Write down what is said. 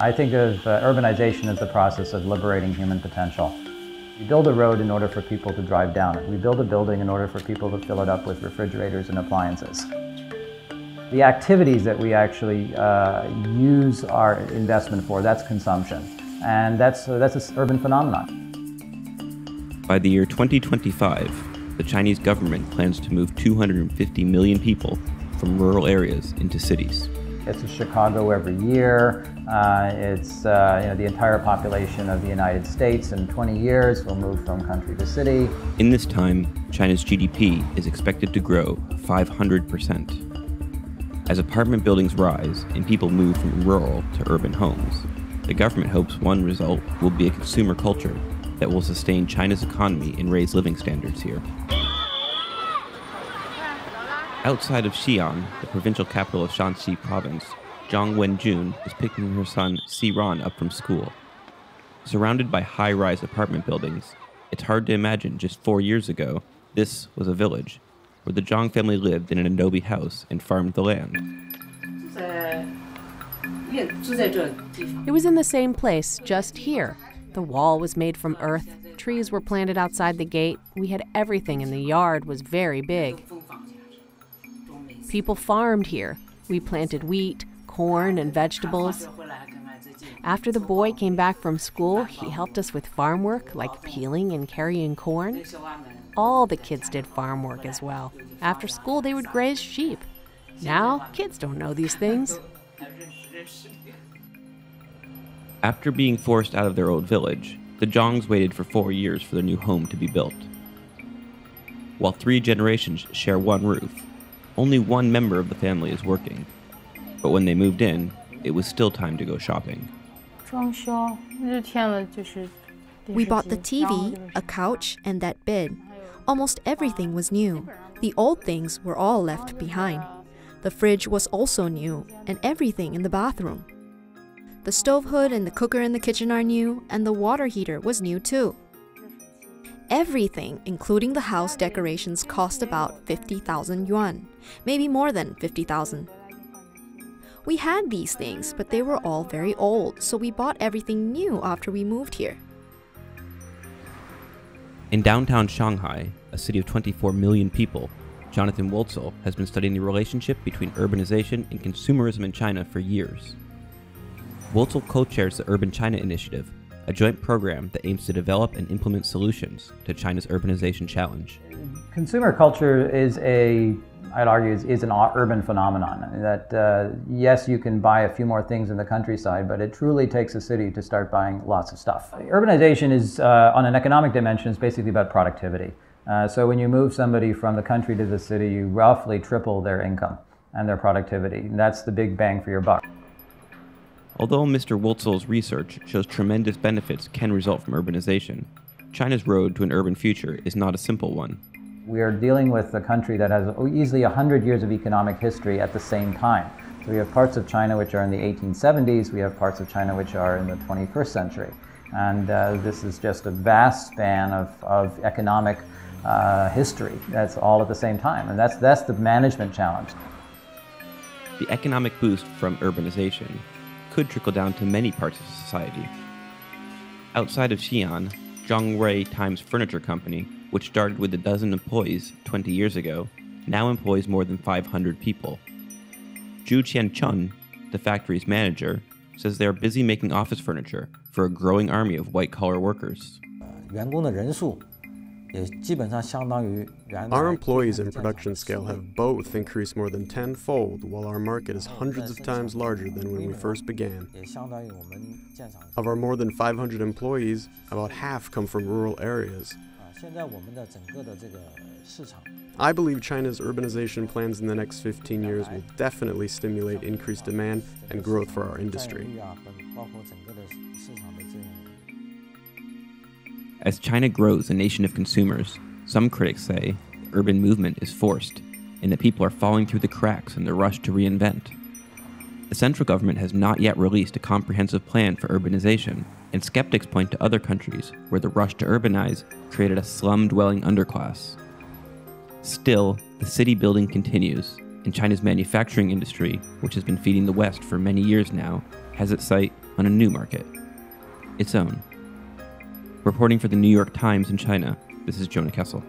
I think of urbanization as the process of liberating human potential. We build a road in order for people to drive down it. We build a building in order for people to fill it up with refrigerators and appliances. The activities that we actually use our investment for, that's consumption. And that's an urban phenomenon. By the year 2025, the Chinese government plans to move 250 million people from rural areas into cities. It's Chicago every year. It's the entire population of the United States in 20 years will move from country to city. In this time, China's GDP is expected to grow 500%. As apartment buildings rise and people move from rural to urban homes, the government hopes one result will be a consumer culture that will sustain China's economy and raise living standards here. Outside of Xi'an, the provincial capital of Shanxi province, Zhang Wenjun is picking her son Siran up from school. Surrounded by high-rise apartment buildings, it's hard to imagine just 4 years ago, this was a village where the Zhang family lived in an adobe house and farmed the land. It was in the same place, just here. The wall was made from earth, trees were planted outside the gate, we had everything in the yard was very big. People farmed here. We planted wheat, corn, and vegetables. After the boy came back from school, he helped us with farm work, like peeling and carrying corn. All the kids did farm work as well. After school, they would graze sheep. Now, kids don't know these things. After being forced out of their old village, the Zhangs waited for 4 years for their new home to be built. While 3 generations share one roof, only one member of the family is working. But when they moved in, it was still time to go shopping. We bought the TV, a couch, and that bed. Almost everything was new. The old things were all left behind. The fridge was also new, and everything in the bathroom. The stove hood and the cooker in the kitchen are new, and the water heater was new too. Everything, including the house decorations, cost about 50,000 yuan, maybe more than 50,000. We had these things, but they were all very old, so we bought everything new after we moved here. In downtown Shanghai, a city of 24 million people, Jonathan Wurzel has been studying the relationship between urbanization and consumerism in China for years. Wurzel co-chairs the Urban China Initiative, a joint program that aims to develop and implement solutions to China's urbanization challenge. Consumer culture I'd argue, is an urban phenomenon. That yes, you can buy a few more things in the countryside, but it truly takes a city to start buying lots of stuff. Urbanization is, on an economic dimension, is basically about productivity. So when you move somebody from the country to the city, you roughly triple their income and their productivity. And that's the big bang for your buck. Although Mr. Wurzel's research shows tremendous benefits can result from urbanization, China's road to an urban future is not a simple one. We are dealing with a country that has easily 100 years of economic history at the same time. So we have parts of China which are in the 1870s, we have parts of China which are in the 21st century. And this is just a vast span of economic history. That's all at the same time, and that's the management challenge. The economic boost from urbanization could trickle down to many parts of society. Outside of Xi'an, Zhongrui Times Furniture Company, which started with a dozen employees 20 years ago, now employs more than 500 people. Zhu Qianchun, the factory's manager, says they are busy making office furniture for a growing army of white-collar workers. Our employees and production scale have both increased more than tenfold, while our market is hundreds of times larger than when we first began. Of our more than 500 employees, about half come from rural areas. I believe China's urbanization plans in the next 15 years will definitely stimulate increased demand and growth for our industry. As China grows a nation of consumers, some critics say the urban movement is forced and that people are falling through the cracks in the rush to reinvent. The central government has not yet released a comprehensive plan for urbanization, and skeptics point to other countries where the rush to urbanize created a slum-dwelling underclass. Still, the city building continues, and China's manufacturing industry, which has been feeding the West for many years now, has its sight on a new market, its own. Reporting for the New York Times in China, this is Jonah Kessel.